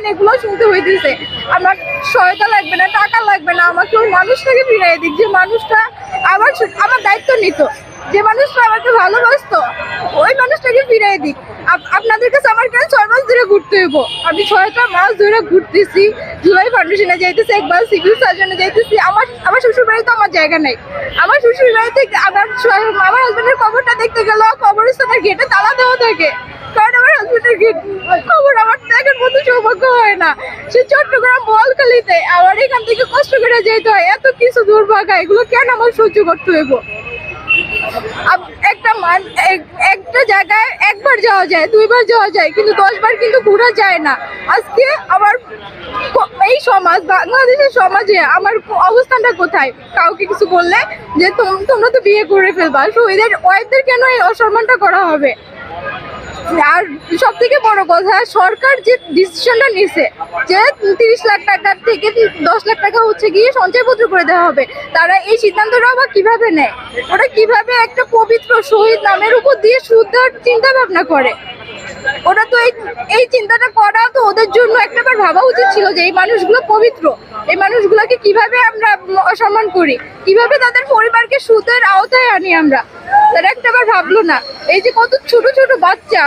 কেন এগুলো শুনতে হইতেছে? আমার সহায়তা লাগবে না, টাকা লাগবে না, আমাকে ওই মানুষটাকে ফিরিয়ে দিক যে মানুষটা আমার দায়িত্ব নিত, যে মানুষটা আমাকে ভালোবাসতো ওই মানুষটাকে ফিরিয়ে দিক। আপনাদের কাছে আমার কেন 6 মাস ধরে ঘুরতে হইব? আমি 6টা মাস ধরে ঘুরতেছি, জুলাই ফাউন্ডেশনে যাইতেছি, একবার সিভিল সার্জনে যাইতেছি। আমার শ্বশুর বাড়িতে আমার জায়গা নাই। আমার শ্বশুর বাড়িতে আমার হাজবেন্ডের কবরটা দেখতে গেল, কবরস্থানের গেটে তালা দেওয়া থাকে, কারণ আমার হাজবেন্ডের খবর আমার দেখার মতো সৌভাগ্য হয় না। সে চট্টগ্রাম বোয়ালখালীতে আমার এখান থেকে কষ্ট করে যেতে হয়, এত কিছু দুর্ভাগা, এগুলো কেন আমার সহ্য করতে হইব? একটা জায়গায় একবার যাওয়া যায়, 2বার যাওয়া যায়, কিন্তু 10 বার কিন্তু ঘোরা যায় না। আজকে আমার এই সমাজ, বাংলাদেশের সমাজে আমার অবস্থানটা কোথায়? কাউকে কিছু বললে যে তোমরা তো বিয়ে করে ফেলবা, এদের ওয়াইফদের কেন এই অসম্মানটা করা হবে? আর সব থেকে বড় কথা, সরকার যে ডিসিশনটা নিছে যে 30 লাখ টাকার থেকে 10 লাখ টাকা হচ্ছে গিয়ে সঞ্চয়পত্র করে দেওয়া হবে, তারা এই সিদ্ধান্তটা আবার কিভাবে নেয়? ওরা কিভাবে একটা পবিত্র শহীদ নামের উপর দিয়ে সুদ্ধার চিন্তা ভাবনা করে? ওরা তো এই চিন্তাটা করা তো ওদের জন্য একটাবার ভাবা উচিত ছিল যে এই মানুষগুলো পবিত্র, এই মানুষগুলোকে কিভাবে আমরা অসম্মান করি, কিভাবে তাদের পরিবারকে সুদের আওতায় আনি আমরা, তারা একটাবার ভাবলো না। এই যে কত ছোট ছোট বাচ্চা,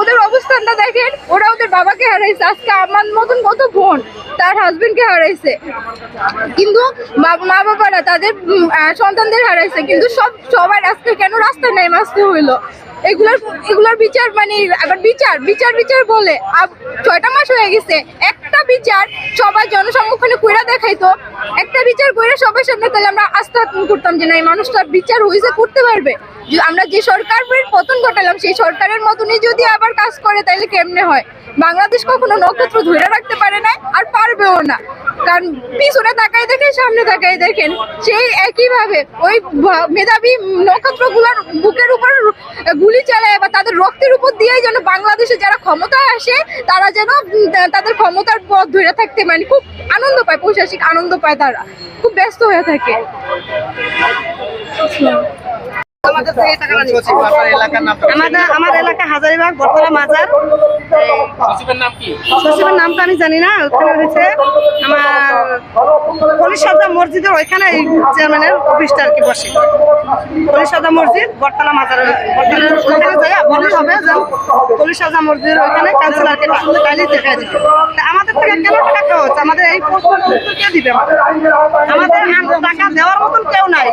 ওদের অবস্থানটা দেখেন, ওরা ওদের বাবাকে হারাইছে, আজকে আমার মতন কত বোন তার হাজবেন্ডকে হারাইছে, কিন্তু মা বাবারা তাদের সন্তানদের হারাইছে, কিন্তু সবার আজকে কেন রাস্তায় নেমে আসতে হইলো? এগুলার বিচার, মানে আবার বিচার বলে 6টা মাস হয়ে গেছে, একটা বিচার সবার জনসম্মুখে কইরা দেখাইতো, একটা বিচার কইরা সবার সামনে, তাহলে আমরা আস্থা করতাম যে না এই মানুষটা বিচার হইছে, করতে পারবে। আমরা যে সরকারের পতন ঘটালাম সেই সরকারের মতনই যদি আবার কাজ করে তাহলে কেমনে হয়? বাংলাদেশ কখনো নক্ষত্র ধরে রাখতে পারে না, আর পারবেও না, কারণ পিছনে তাকাই দেখেন, সামনে তাকাই দেখেন, সেই একইভাবে ওই মেধাবী নক্ষত্রগুলোর বুকের উপর গুলি চালায় বা তাদের রক্তের উপর দিয়েই যেন বাংলাদেশে যারা ক্ষমতায় আসে তারা যেন তাদের ক্ষমতার পথ ধরে থাকতে, মানে খুব আনন্দ পায়, পৈশাসিক আনন্দ পায়, তারা খুব ব্যস্ত হয়ে থাকে। আমার এলাকা হাজারীবাগ বটতলা মাজার। সচিবের নামটা আমি জানি না। ওখানে হয়েছে আমার কলিশাদা মসজিদের ওইখানে চেয়ারম্যানের অফিসটা আর কি বসে। কলিশাদা মসজিদ বটতলা মাজারের ওইখানে যাই বলতে হবে যে কলিশাদা মসজিদের ওইখানে ক্যান্সেলারকে তাইলেই দেখা দিবে। আমাদের থেকে কেন টাকা খাওয়া হচ্ছে? আমাদের এই কে দিবে? আমাদের টাকা দেওয়ার মতন কেউ নাই,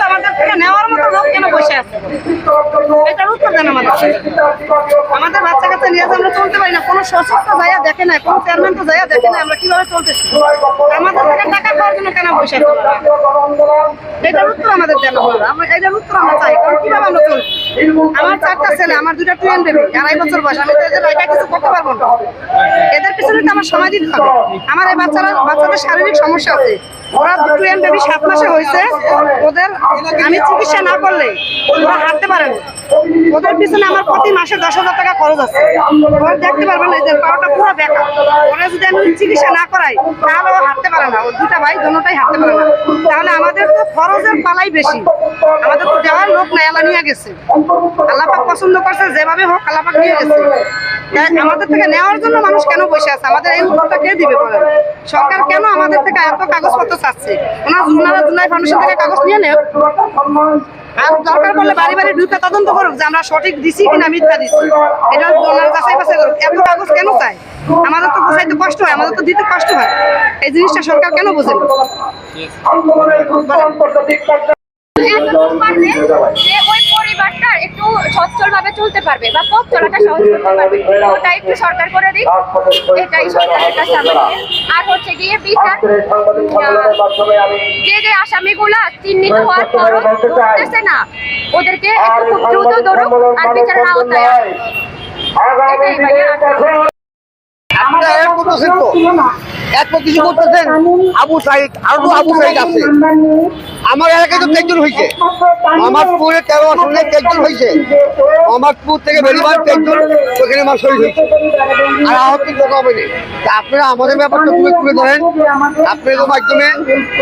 আমাদের থেকে নেওয়ার মতো লোক কেন বসে আছে? এটার উত্তর দেন আমাদের। আমাদের বাচ্চা কাচ্চা নিয়ে আমরা চলতে পারি না, কোনো সচিব তো যাইয়া দেখে নাই, কোনো চেয়ারম্যান তো যাইয়া দেখে নাই আমরা কিভাবে চলতেছি। আমাদের থেকে টাকা খাওয়ার জন্য কেন বসে আছে? এটার উত্তর আমাদের দেন। আমরা এটার উত্তর আমরা চাই, কারণ কিভাবে আমরা চলছি। আমার 4টা ছেলে, আমার 2টা টুয়েন বেবি, 2.5 বছর বয়স, আমি তো এদের একা কিছু করতে পারবো না। এদের পিছনে তো আমার সময় দিতে হবে। আমার এই বাচ্চাদের শারীরিক সমস্যা আছে, ওরা টুয়েন বেবি 7 মাসে হয়েছে, ওদের আমি চিকিৎসা না করলে ওরা হাঁটতে পারে না। ওদের পিছনে আমার প্রতি মাসে 10,000 টাকা খরচ আছে। ওরা দেখতে পারবে না, এদের পাওয়াটা পুরো বেকার। ওরা যদি আমি চিকিৎসা না করাই তাহলে ও হাঁটতে পারে না, ও 2টা ভাই দুটোটাই হাঁটতে পারে না। তাহলে আমাদের তো খরচের পালাই বেশি, আমাদের তো দেওয়ার লোক নাই, আল্লাহ নিয়ে গেছে। আল্লাহ পাক পছন্দ করছে, যেভাবে হোক আল্লাহ পাক নিয়ে গেছে। আমাদের থেকে নেওয়ার জন্য মানুষ কেন বসে আছে? আমাদের এই উত্তরটা কে দিবে বলেন? সরকার কেন আমাদের থেকে এত কাগজপত্র চাচ্ছে? ওনারা জুলাই ফাউন্ডেশন থেকে কাগজ নিয়ে নেয়, আর দরকার পড়লে বাড়ি বাড়ি ঢুকে তদন্ত করুক যে আমরা সঠিক দিছি কিনা মিথ্যা দিচ্ছি, এটা ওনারা যাচাই বাছাই করুক। এত কাগজ কেন চাই? আমাদের তো বোঝাইতে কষ্ট হয়, আমাদের তো দিতে কষ্ট হয়। এই জিনিসটা সরকার কেন বোঝে না? যে ওই পরিবারটা একটু সচ্ছল ভাবে চলতে পারবে বা পথ চলাটা সহজ করতে পারবে, ওটা একটু সরকার করে দিক, এটাই সরকারের কাছে আমাদের। আর হচ্ছে গিয়ে বিচার, যে আসামিগুলা চিহ্নিত হওয়ার পরও ধরতেছে না, ওদেরকে একটু খুব দ্রুত ধরুক আর বিচারের আওতায় এটাই ভাইয়া। কিছু করতেছেন আবু সাইদ, আরো আবু সাইদ আছে। আমার এলাকায় তো 3 জন হয়েছে, মোহাম্মদপুরে 13 আসনে 3 জন হয়েছে, মোহাম্মদপুর থেকে বেরিবার 3 জন ওখানে আমার শহীদ হয়েছে, আর আহত লোক হবে না। তা আপনারা আমাদের ব্যাপারটা তুলে ধরেন, আপনাদের মাধ্যমে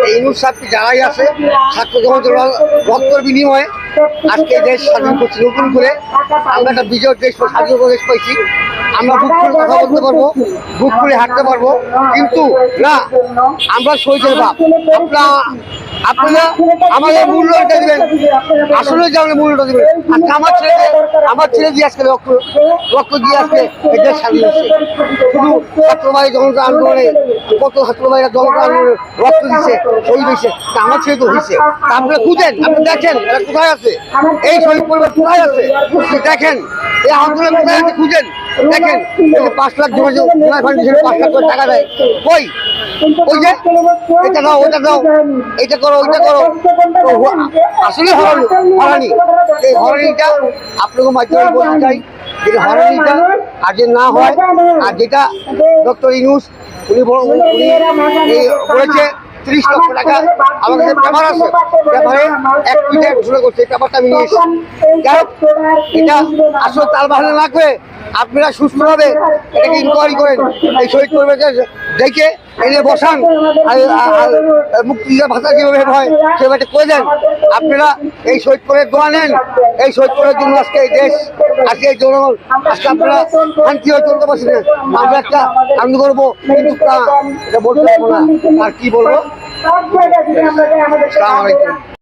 এই ইউনুস যারাই আছে ছাত্র জগৎ রক্তের বিনিময়ে আজকে দেশ স্বাধীন করছি, নতুন করে আমরা একটা বিজয় দেশ স্বাধীন দেশ পাইছি। আমরা বুক করে কথা বলতে পারবো, বুক করে হাঁটতে পারবো, কিন্তু না, আমরা শহীদের বাপ। আপনারা আমাদের মূল্যটা দেবেন, আসলে যে আমাদের মূল্যটা দেবেন। আজকে আমার ছেলে দিয়ে আজকে রক্ত দিয়ে আজকে এই দেশ স্বাধীন হচ্ছে। শুধু ছাত্রবাহী জনতা আন্দোলনে কত ছাত্রবাহীরা জনতা আন্দোলনে রক্ত দিচ্ছে, শহীদ হয়েছে, তা আমার ছেলে তো হয়েছে। তা আপনারা খুঁজেন, আপনি দেখেন এরা কোথায় আছে, এই শহীদ পরিবার কোথায় আছে, দেখেন এই আন্দোলন কোথায় আছে, খুঁজেন দেখেন। এই যে 5 লাখ জমা 5 লাখ করে টাকা দেয়, ওই যে এটা দাও, ওইটা দাও, এইটা করো, ওইটা করো। আসলে হরানি, এই হরানিটা আপনাকে মাধ্যমে বলতে চাই, যেটা হরানিটা আর যে না হয়, আর যেটা ডক্টর ইউনূস উনি বলেছে 30 লক্ষ টাকা আমার কাছে পেপার আছে, পেপারে 1 মিটার ঘোষণা করছে, এই পেপারটা আমি নিয়ে এসেছি। যাই হোক, এটা আসলে তাল বাহানা না করে আপনারা সুস্থভাবে এটাকে ইনকোয়ারি করেন, এই শহীদ পরিবারকে দেখে এনে বসান, আর মুক্তিযোদ্ধা ভাতা যেভাবে হয় সেভাবে করে দেন। আপনারা এই শহীদ পরিবারের দোয়া নেন, এই শহীদ পরিবারের জন্য আজকে এই দেশ, আজকে এই জনগণ, আজকে আপনারা শান্তি হয়ে চলতে পারছেন। আমরা একটা আনন্দ করবো, কিন্তু তা এটা বলতে পারবো না, আর কি বলবো। আসসালামু আলাইকুম।